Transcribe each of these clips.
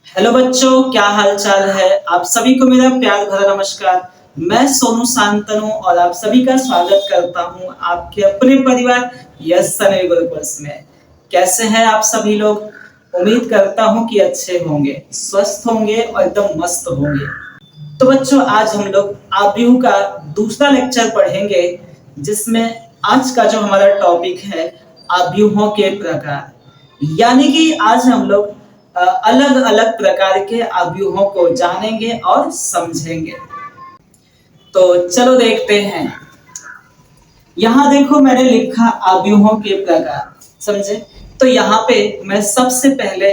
Hello बच्चों, क्या हाल चाल है। आप सभी को मेरा प्यार भरा नमस्कार। मैं सोनू शांतनु और आप सभी का स्वागत करता हूं आपके अपने परिवार यस सनई गुरुकुल्स में। कैसे हैं आप सभी लोग। उम्मीद करता हूं कि अच्छे होंगे, स्वस्थ होंगे और एकदम मस्त होंगे। तो बच्चों, आज हम लोग आव्यूह का दूसरा लेक्चर पढ़ेंगे, जिसमें आज का जो हमारा टॉपिक है आव्यूहों के प्रकार। यानी कि आज हम लोग अलग अलग प्रकार के आव्यूहों को जानेंगे और समझेंगे। तो चलो देखते हैं। यहाँ देखो, मैंने लिखा आव्यूहों के प्रकार, समझे। तो यहाँ पे मैं सबसे पहले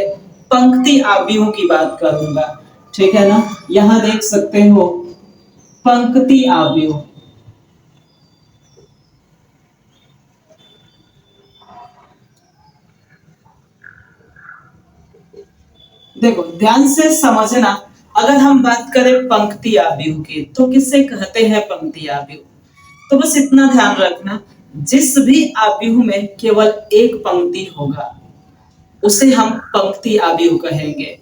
पंक्ति आव्यूह की बात करूंगा, ठीक है ना। यहाँ देख सकते हो पंक्ति आव्यूह। देखो ध्यान से समझना। अगर हम बात करें पंक्ति आव्यूह की, तो किसे कहते हैं पंक्ति आव्यूह। तो बस इतना ध्यान रखना, जिस भी आव्यूह में केवल एक पंक्ति होगा उसे हम पंक्ति आव्यूह कहेंगे।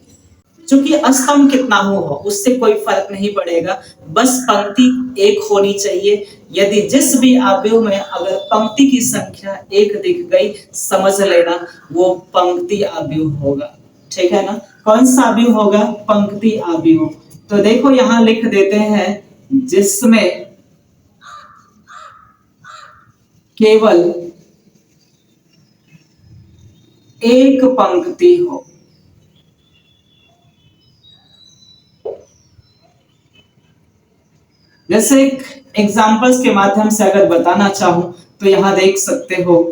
क्योंकि स्तंभ कितना हो उससे कोई फर्क नहीं पड़ेगा, बस पंक्ति एक होनी चाहिए। यदि जिस भी आव्यूह में अगर पंक्ति की संख्या एक दिख गई, समझ लेना वो पंक्ति आव्यूह होगा, ठीक है ना। कौन सा आव्यूह होगा? पंक्ति आव्यूह। तो देखो यहां लिख देते हैं, जिसमें केवल एक पंक्ति हो। जैसे एक एग्जाम्पल्स के माध्यम से अगर बताना चाहूं, तो यहां देख सकते हो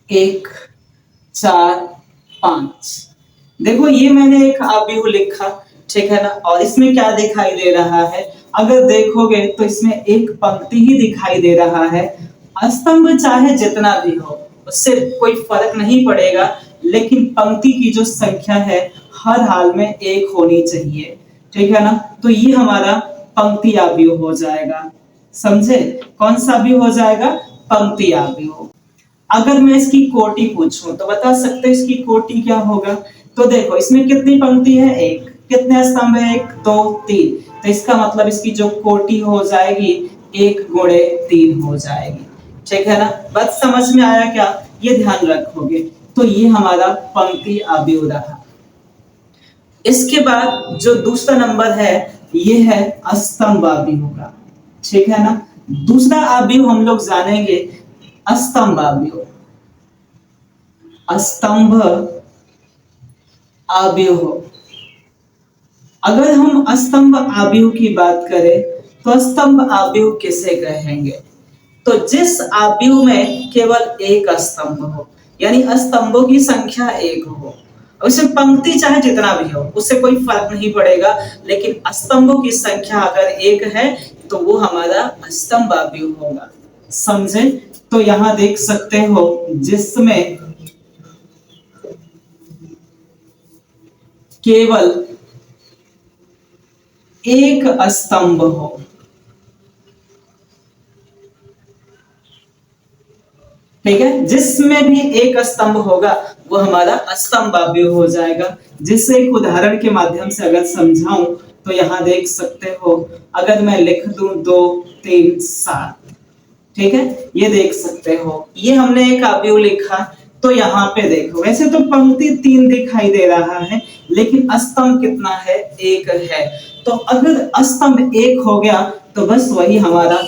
1, 4, 5। देखो ये मैंने एक आव्यूह लिखा, ठीक है ना। और इसमें क्या दिखाई दे रहा है? अगर देखोगे तो इसमें एक पंक्ति ही दिखाई दे रहा है। स्तंभ चाहे जितना भी हो उससे कोई फर्क नहीं पड़ेगा, लेकिन पंक्ति की जो संख्या है हर हाल में एक होनी चाहिए, ठीक है ना। तो ये हमारा पंक्ति आव्यूह हो जाएगा, समझे। कौन सा आव्यूह हो जाएगा? पंक्ति आव्यूह। अगर मैं इसकी कोटि पूछूं तो बता सकते हो इसकी कोटि क्या होगा। तो देखो इसमें कितनी पंक्ति है? एक। कितने स्तंभ है? 1, 2, 3। तो इसका मतलब इसकी जो कोटि हो जाएगी 1 गुणे 3 हो जाएगी, ठीक है ना। बात समझ में आया क्या? ये ध्यान रखोगे। तो ये हमारा पंक्ति आव्यूह रहा। इसके बाद जो दूसरा नंबर है ये है स्तंभ आव्यूह का, ठीक है ना। दूसरा आव्यूह हम लोग जानेंगे स्तंभ आव्यूह। स्तंभ आव्यूह। अगर हम स्तंभ आव्यूह की बात करें तो स्तंभ आव्यूह किसे कहेंगे? तो जिस आव्यूह में केवल एक स्तंभ हो, यानी स्तंभों की संख्या एक हो। उसमें पंक्ति चाहे जितना भी हो उससे कोई फर्क नहीं पड़ेगा, लेकिन स्तंभों की संख्या अगर एक है तो वो हमारा स्तंभ आव्यूह होगा, समझे। तो यहां देख सकते हो, जिसमें केवल एक स्तंभ हो। ठीक है, जिसमें भी एक स्तंभ होगा वो हमारा स्तंभ आव्यूह हो जाएगा। जिससे एक उदाहरण के माध्यम से अगर समझाऊं तो यहां देख सकते हो, अगर मैं लिख दूं 2, 3, 7, ठीक है, ये देख सकते हो ये हमने एक आव्यूह लिखा। तो यहाँ पे देखो, वैसे तो पंक्ति 3 दिखाई दे रहा है, लेकिन स्तंभ कितना है? 1 है। तो अगर स्तंभ 1 हो गया तो बस वही हमारा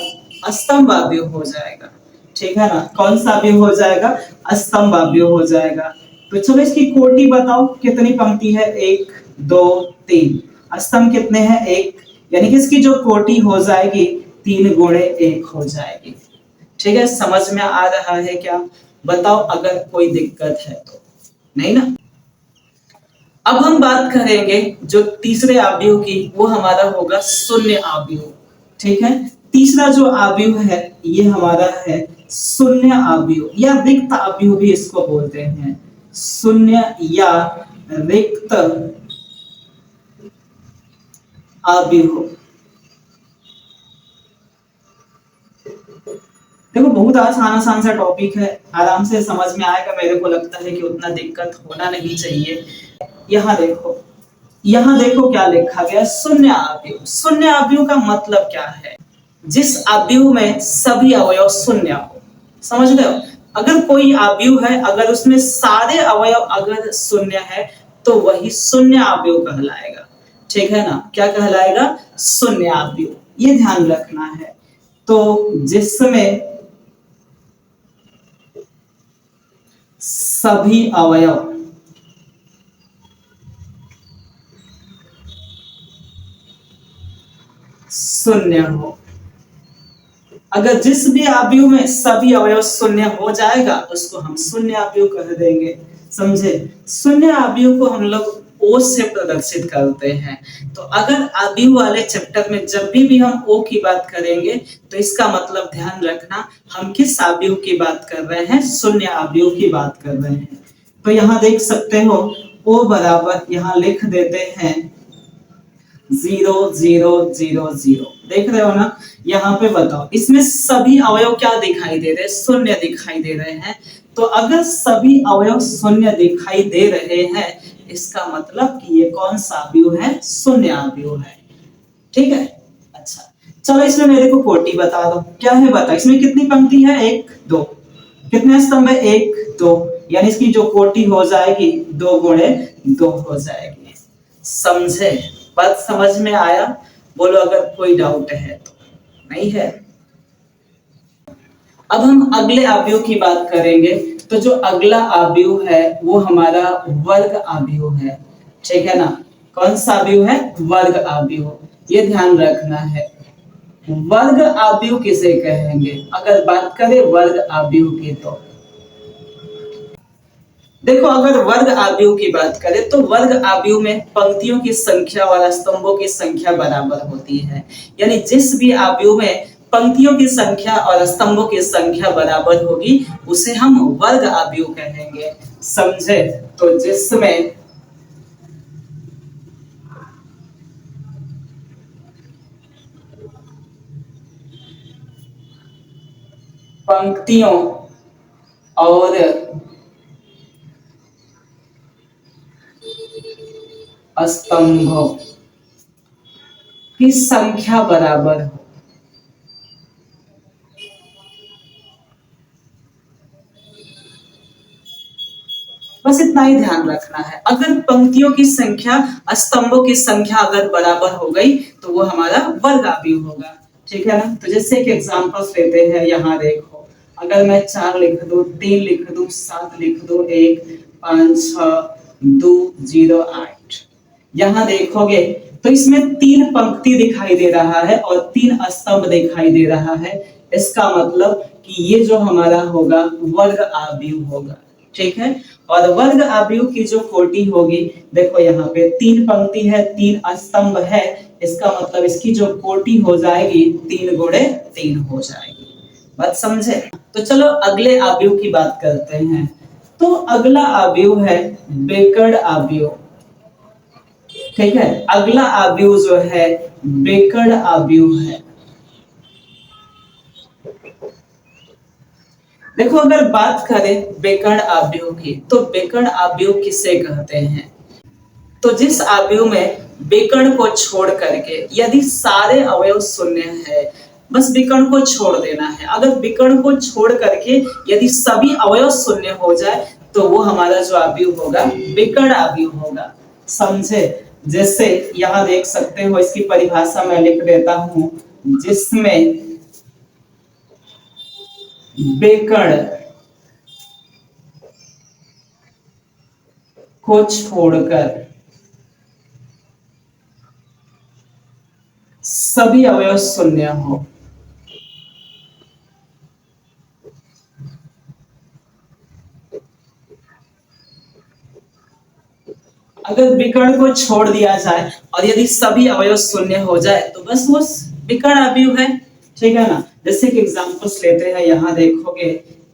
स्तंभ आव्यूह हो जाएगा, ठीक है ना। कौन सा आव्यूह हो जाएगा? स्तंभ आव्यूह हो जाएगा। तो चलो इसकी कोटि बताओ, कितनी पंक्ति है? 1, 2, 3। स्तंभ कितने हैं? 1। यानी कि इसकी जो कोटि हो जाएगी 3 गुणे 1 हो जाएगी, ठीक है। समझ में आ रहा है क्या? बताओ अगर कोई दिक्कत है तो। नहीं ना। अब हम बात करेंगे जो तीसरे आव्यूह की, वो हमारा होगा शून्य आव्यूह, ठीक है। तीसरा जो आव्यूह है ये हमारा है शून्य आव्यूह, या रिक्त आव्यूह भी इसको बोलते हैं। शून्य या रिक्त आव्यूह। देखो बहुत आसान आसान सा टॉपिक है, आराम से समझ में आएगा। मेरे को लगता है कि उतना दिक्कत होना नहीं चाहिए। यहाँ देखो क्या लिखा गया, शून्य अवयव। शून्य अवयव का मतलब क्या है? जिस अवयव में सभी अवयव शून्य हो। समझ रहे हो? अगर कोई अवयव है, अगर उसमें सारे अवयव अगर शून्य है तो वही शून्य अवयव कहलाएगा। ठीक है ना? क्या कहलाएगा? शून्य अवयव। ये ध्यान रखना है। तो जिसमें सभी अवयव शून्य हो। अगर जिस भी अवयव में सभी अवयव शून्य हो जाएगा उसको हम शून्य अवयव कह देंगे। समझे? शून्य अवयव को हम लोग ओ से प्रदर्शित करते हैं। तो अगर अवयव वाले चैप्टर में जब भी हम ओ की बात करेंगे तो इसका मतलब ध्यान रखना हम किस अवयव की बात कर रहे हैं? शून्य अवयव की बात कर रहे हैं। तो यहाँ देख सकते हो ओ बराबर यहाँ लिख देते हैं 0 0 0 0। देख रहे हो ना? यहाँ पे बताओ इसमें सभी अवयव क्या दिखाई दे रहे हैं? शून्य दिखाई दे रहे हैं। तो अगर सभी अवयव शून्य दिखाई दे रहे हैं इसका मतलब कि ये कौन सा अवयव है? शून्य अवयव है। ठीक है? अच्छा, चलो इसमें मेरे को कोटि बता दो। क्या है बता, इसमें कितनी पंक्ति है? 1 2। कितने स्तंभ है? 1 2। यानी इसकी जो कोटि हो जाएगी 2 गुणे 2 हो जाएगी। समझे? बात समझ में आया? बोलो अगर कोई डाउट है तो। नहीं है? अब हम अगले अवयव की बात करेंगे। तो जो अगला अवयव है वो हमारा वर्ग अवयव है। ठीक है ना? कौन सा अवयव है? वर्ग अवयव। ये ध्यान रखना है। वर्ग अवयव किसे कहेंगे? अगर बात करें वर्ग अवयव की तो देखो, अगर वर्ग अवयव की बात करें तो वर्ग अवयव में पंक्तियों की संख्या और स्तंभों की संख्या बराबर होती है। यानी जिस भी अवयव में पंक्तियों की संख्या और स्तंभों की संख्या बराबर होगी उसे हम वर्ग अवयव कहेंगे। समझे? तो जिसमें पंक्तियों और स्तंभों की संख्या बराबर हो। बस इतना ही ध्यान रखना है। अगर पंक्तियों की संख्या स्तंभों की संख्या अगर बराबर हो गई तो वो हमारा वर्ग अवयव होगा। ठीक है ना? तो जैसे एक एग्जांपल्स लेते हैं। यहाँ देखो, अगर मैं 4 लिख दूं, 3 लिख दूं, 7 लिख दूं, 1 5 6 2 0 8। यहाँ देखोगे तो इसमें 3 पंक्ति दिखाई दे रहा है और 3 स्तंभ दिखाई दे रहा है। इसका मतलब कि ये जो हमारा होगा वर्ग अवयव होगा। ठीक है? और वर्ग अवयव की जो कोटि होगी, देखो यहाँ पे 3 पंक्ति है, 3 स्तंभ है। इसका मतलब इसकी जो कोटि हो जाएगी 3 गुणे 3 हो जाएगी। बात समझे? तो चलो अगले अवयव की बात करते हैं। तो अगला अवयव है बेकड़ अवयव। ठीक है? अगला अवयव जो है बेकड़ अवयव है। देखो, अगर बात करें बेकड़ अवयव की तो बेकड़ अवयव किसे कहते हैं? तो जिस अवयव में बेकड़ को छोड़ करके यदि सारे अवयव शून्य है, बस बेकड़ को छोड़ देना है। अगर बेकड़ को छोड़ करके यदि सभी अवयव शून्य हो जाए तो वो हमारा जो अवयव होगा बेकड़ अवयव होगा। समझे? जैसे यहाँ देख सकते हो, इसकी परिभाषा मैं लिख देता हूं। जिसमें बेकड़ को छोड़कर सभी अवयव शून्य हो। अगर बेकड़ को छोड़ दिया जाए और यदि सभी अवयव शून्य हो जाए तो बस वो बेकड़ अवयव है। ठीक है ना? जैसे कि एग्जांपल्स लेते हैं। यहाँ देखोगे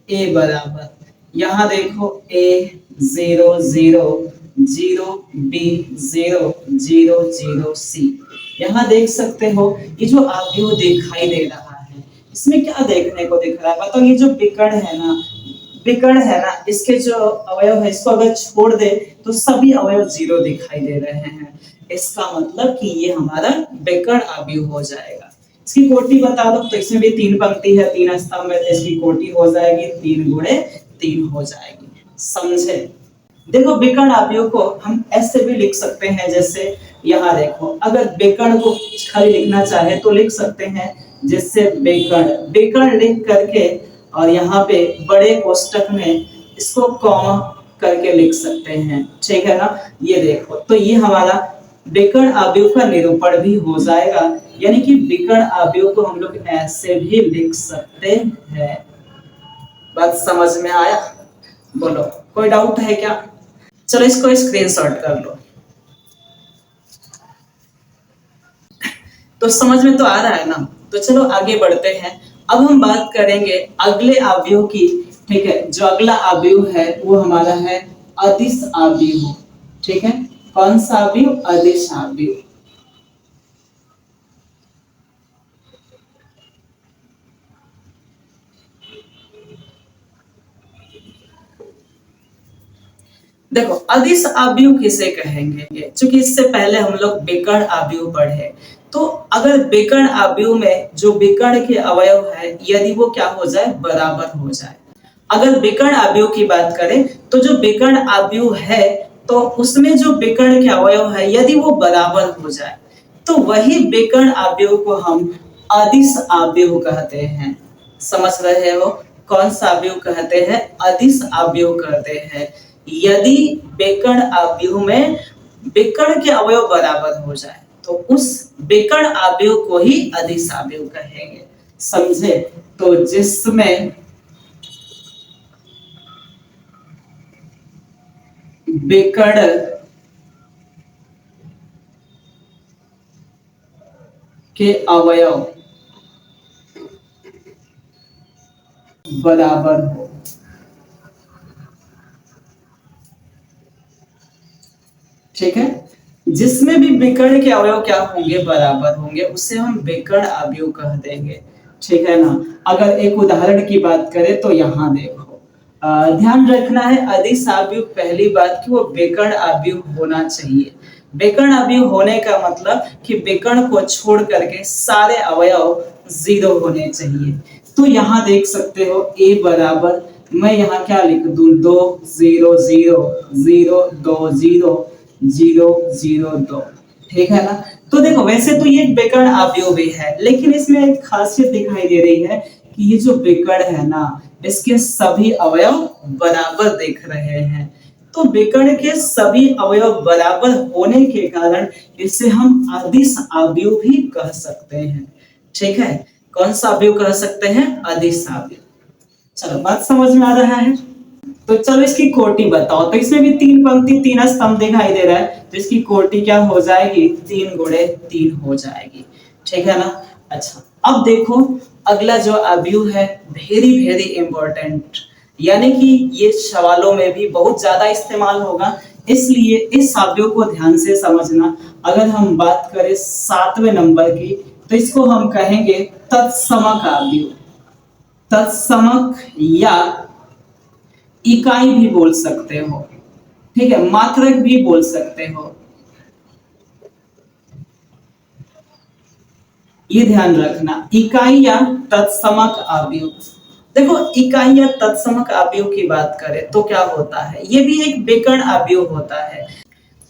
a बराबर, यहाँ देखो a 0 0 0 b 0 0 0 c। यहाँ देख सकते हो ये जो अवयव दिखाई दे रहा है इसमें क्या देखने को दिख रहा है? बताओ, ये जो बेकड़ है ना, विकर्ण है ना, इसके जो अवयव है इसको अगर छोड़ दे तो सभी अवयव जीरो दिखाई दे रहे हैं। इसका मतलब कि ये हमारा विकर्ण अवयव हो जाएगा। इसकी कोटि बता दो, तो इसमें भी तीन पंक्ति है, तीन स्तंभ है, तो इसकी कोटि हो जाएगी 3 × 3 हो जाएगी। समझे? देखो विकर्ण अवयव को हम ऐसे भी लिख सकते हैं, जैसे यहाँ देखो, अगर विकर्ण को खाली लिखना चाहे तो लिख सकते हैं, जैसे विकर्ण, विकर्ण लिख करके और यहाँ पे बड़े कोष्टक में इसको कॉमा करके लिख सकते हैं, ठीक है ना। ये देखो, तो ये हमारा विकर्ण अवयव का निरूपण भी हो जाएगा, यानी कि विकर्ण अवयव को हम लोग ऐसे भी लिख सकते हैं। बात समझ में आया? बोलो, कोई डाउट है क्या? चलो इसको स्क्रीनशॉट कर लो। तो समझ में तो आ रहा है ना? तो चलो आगे बढ़ते हैं। अब हम बात करेंगे अगले अवयव की, ठीक है। जो अगला अवयव है वो हमारा है अदिश अवयव, ठीक है। कौन सा अवयव? अदिश अवयव। देखो अदिश अवयव किसे कहेंगे, क्योंकि इससे पहले हम लोग विकर्ण अवयव पढ़े। तो अगर विकर्ण अवयव में जो विकर्ण के अवयव है यदि वो क्या हो जाए, बराबर हो जाए। अगर विकर्ण अवयव की बात करें तो जो विकर्ण अवयव है तो उसमें जो विकर्ण के अवयव है यदि वो बराबर हो जाए तो वही विकर्ण अवयव को हम अदिश अवयव कहते हैं। समझ रहे हो? कौन सा अवयव कहते हैं? अदिश अवयव कहते हैं। यदि विकर्ण अवयव में विकर्ण के अवयव बराबर हो जाए तो उस विकर्ण अवयव को ही अदिश अवयव कहेंगे। समझे? तो जिसमें विकर्ण के अवयव बराबर हो, ठीक है। जिसमें भी विकर्ण के अवयव क्या होंगे, बराबर होंगे, उसे हम विकर्ण अवयव कह देंगे, ठीक है ना। अगर एक उदाहरण की बात करें तो यहाँ देखो, ध्यान रखना है अदिश अवयव, पहली बात कि वो विकर्ण अवयव होना चाहिए। विकर्ण अवयव होने का मतलब कि विकर्ण को छोड़ करके सारे अवयव जीरो होने चाहिए। तो यहाँ देख सकते हो a बराबर, मैं यहाँ क्या लिख दूं, 2 0 0 0 2 0 0 0 2, ठीक है ना। तो देखो वैसे तो ये विकर्ण अवयव भी है, लेकिन इसमें एक खासियत दिखाई दे रही है कि ये जो विकर्ण है ना, इसके सभी अवयव बराबर दिख रहे हैं। तो विकर्ण के सभी अवयव बराबर होने के कारण इसे हम अदिश अवयव भी कह सकते हैं, ठीक है। कौन सा अवयव कह सकते हैं? अदिश अवयव। चलो बात समझ में आ रहा है? तो चलो इसकी कोटि बताओ। तो इसमें भी तीन पंक्ति तीन स्तंभ दिखाई दे रहा है, तो इसकी कोटि क्या हो जाएगी, 3 × 3 हो जाएगी, ठीक है ना। अच्छा अब देखो अगला जो अवयव है, वेरी वेरी इंपॉर्टेंट, यानी कि ये सवालों में भी बहुत ज्यादा इस्तेमाल होगा, इसलिए इस अवयव को ध्यान से समझना। अगर हम बात करें 7वें नंबर की, तो इसको हम कहेंगे तत्समक अवयव। तत्समक या इकाई भी बोल सकते हो, ठीक है, मात्रक भी बोल सकते हो। ये ध्यान रखना, इकाई या तत्समक अवयव। देखो इकाई या तत्समक अवयव की बात करें तो क्या होता है, ये भी एक विकर्ण अवयव होता है।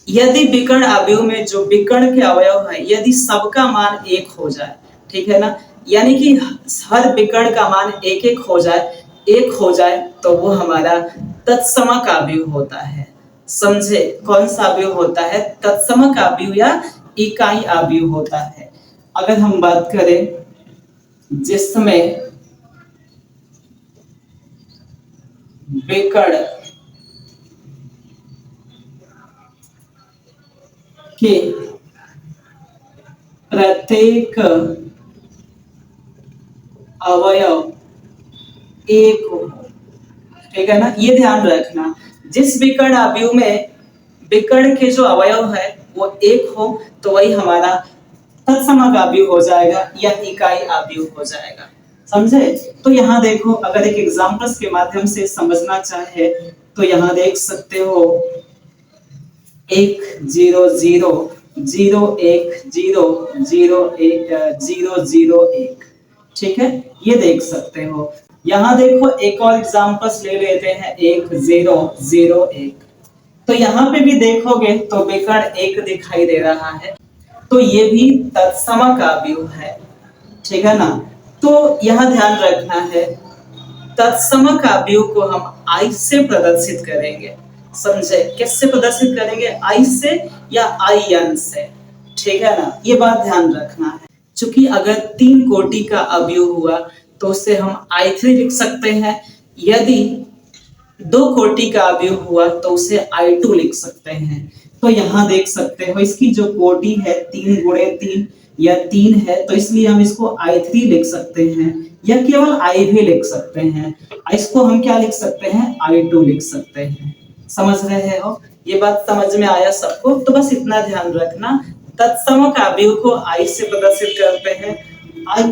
यदि विकर्ण अवयव में जो विकर्ण के अवयव है यदि सबका मान 1 हो जाए, ठीक है ना, यानी कि हर विकर्ण का मान 1 हो जाए, 1 हो जाए, तो वो हमारा तत्समक अवयव होता है। समझे? कौन सा अवयव होता है? तत्समक अवयव या इकाई अवयव होता है। अगर हम बात करें जिसमें विकर्ण के प्रत्येक अवयव 1 हो, ठीक है ना। ये ध्यान रखना, जिस विकर्ण अवयव में विकर्ण के जो अवयव है वो 1 हो तो वही हमारा तत्समक अवयव हो जाएगा या इकाई अवयव हो जाएगा। समझे? तो यहाँ देखो, अगर एक एग्जांपल्स के माध्यम से समझना चाहे तो यहाँ देख सकते हो 1 0 0 0 1 0 0 1 ठीक है, ये देख सकते हो। यहाँ देखो एक और एग्जांपल्स ले लेते हैं 1 0 0 1। तो यहाँ पे भी देखोगे तो विकर्ण 1 दिखाई दे रहा है, तो ये भी तत्समक अवयव है, ठीक है ना। तो यहाँ ध्यान रखना है, तत्समक अवयव को हम आई से प्रदर्शित करेंगे, समझे? किससे प्रदर्शित करेंगे? आई से या आई एन से, ठीक है ना, ये बात ध्यान रखना है। क्योंकि अगर 3 कोटि का अवयव हुआ तो उसे हम I3 लिख सकते हैं, यदि 2 कोटि का अवयव हुआ तो उसे I2 लिख सकते हैं। तो यहाँ देख सकते हो इसकी जो कोटि है 3 गुणे 3 या 3 है, तो इसलिए हम इसको I3 लिख सकते हैं या केवल I भी लिख सकते हैं। इसको हम क्या लिख सकते हैं? I2 लिख सकते हैं। समझ रहे हो? ये बात समझ में आया सबको? तो बस इतना ध्यान रखना, तत्समक अवयव को I से प्रदर्शित करते हैं, I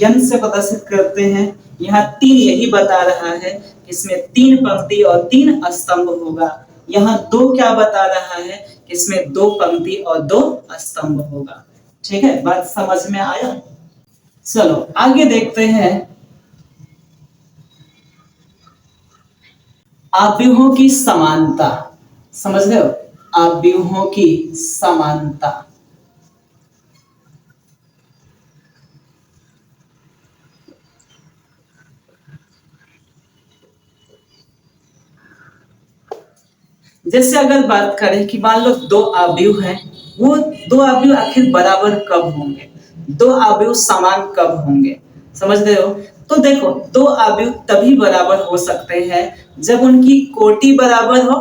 n से प्रदर्शित करते हैं। यहाँ 3 यही बता रहा है, इसमें 3 पंक्ति और 3 स्तंभ होगा। यहाँ 2 क्या बता रहा है, इसमें 2 पंक्ति और 2 स्तंभ होगा। ठीक है, बात समझ में आया? चलो आगे देखते हैं, अवयवों की समानता। समझ रहे हो? अवयवों की समानता। जैसे अगर बात करें कि मान लो 2 अवयव हैं, वो 2 अवयव आखिर बराबर कब होंगे, 2 अवयव समान कब होंगे? समझ रहे हो? तो देखो 2 अवयव तभी बराबर हो सकते हैं जब उनकी कोटि बराबर हो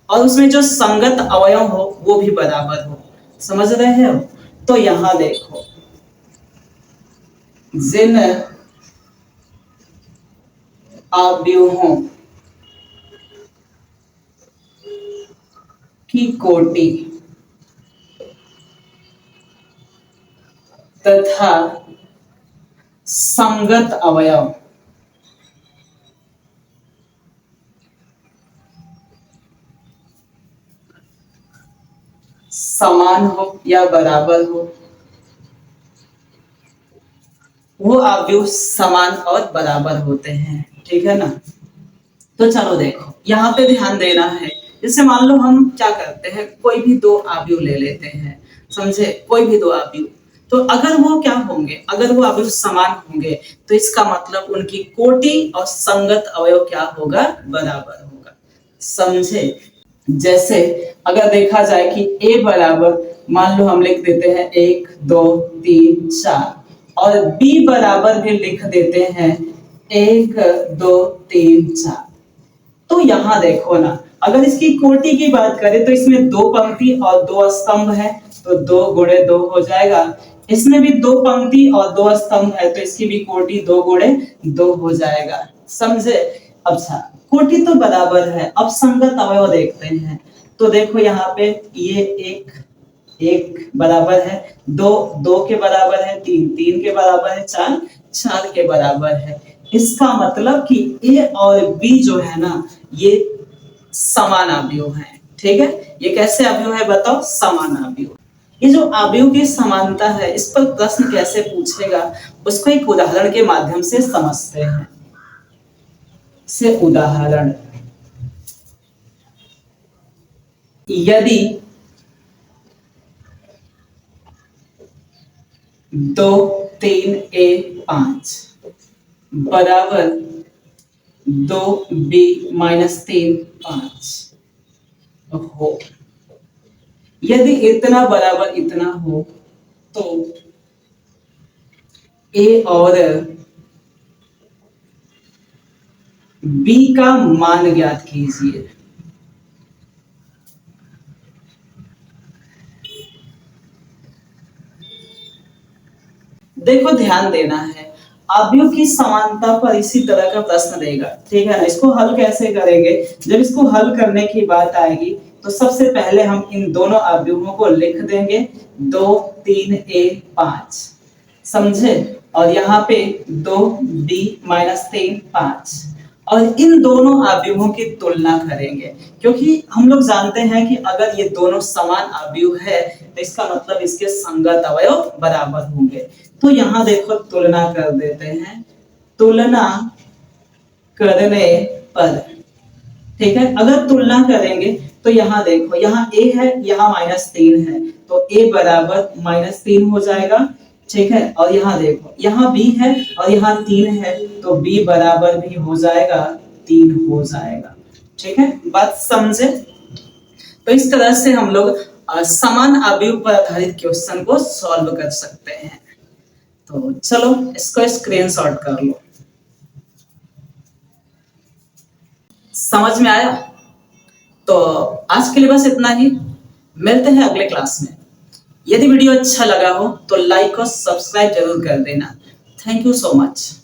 और उसमें जो संगत अवयव हो वो भी बराबर हो। समझ रहे हो? तो यहां देखो, जिन अवयवों की कोटि तथा संगत अवयव समान हो या बराबर हो, वो अवयव समान और बराबर होते हैं। ठीक है ना? तो चलो देखो, यहाँ पे ध्यान देना है। जैसे मान लो हम क्या करते हैं, कोई भी 2 अवयव ले लेते हैं, समझे? कोई भी 2 अवयव, तो अगर वो क्या होंगे, अगर वो अवयव समान होंगे तो इसका मतलब उनकी कोटि और संगत अवयव क्या होगा? बराबर होगा। समझे? जैसे अगर देखा जाए कि A बराबर, मान लो हम लिख देते हैं 1 2 3 4, और B बराबर भी लिख देते हैं 1 2 3 4। तो यहाँ देखो ना, अगर इसकी कोटि की बात करें तो इसमें 2 पंक्ति और 2 स्तंभ है, तो 2 गुणे 2 हो जाएगा। इसमें भी 2 पंक्ति और 2 स्तंभ है, तो इसकी भी कोटि 2 गुणे 2 हो जाएगा। समझे? अच्छा, कोटि तो बराबर है, अब संगत अवयव देखते हैं। तो देखो यहाँ पे ये 1 बराबर है, 2 के बराबर है, 3 के बराबर है, 4 के बराबर है। इसका मतलब कि ए और बी जो है ना, ये समान अवयव हैं। ठीक है? ये कैसे अवयव है बताओ? समान अवयव। ये जो अवयव की समानता है, इस पर प्रश्न कैसे पूछेगा, उसको एक उदाहरण के माध्यम से समझते हैं। से उदाहरण, यदि 2 3 A 5 बराबर 2B -3 5 हो, यदि इतना बराबर इतना हो तो A और B का मान ज्ञात कीजिए। देखो ध्यान देना है, अवयव की समानता पर इसी तरह का प्रश्न देगा। ठीक है ना? इसको हल कैसे करेंगे? जब इसको हल करने की बात आएगी तो सबसे पहले हम इन दोनों अवयवों को लिख देंगे 2 3 A 5। समझे? और यहाँ पे 2b माइनस 3 5, और इन दोनों अवयवों की तुलना करेंगे, क्योंकि हम लोग जानते हैं कि अगर ये दोनों समान अवयव है तो इसका मतलब इसके संगत अवयव बराबर होंगे। तो यहाँ देखो तुलना कर देते हैं, तुलना करने पर, ठीक है, अगर तुलना करेंगे तो यहाँ देखो, यहाँ a है, यहाँ -3 है, तो a बराबर -3 हो जाएगा, ठीक है, और यहाँ देखो, यहाँ b है और यहाँ 3 है, तो b बराबर भी हो जाएगा 3 हो जाएगा, ठीक है, बात समझे। तो इस तरह से हम लोग समान अवयव पर आधारित क्वेश्चन को सॉल्व कर सकते हैं। तो चलो इसको स्क्रीनशॉट कर लो। समझ में आया? तो आज के लिए बस इतना ही, मिलते हैं अगले क्लास में। यदि वीडियो अच्छा लगा हो तो लाइक और सब्सक्राइब जरूर कर देना। Thank you so much.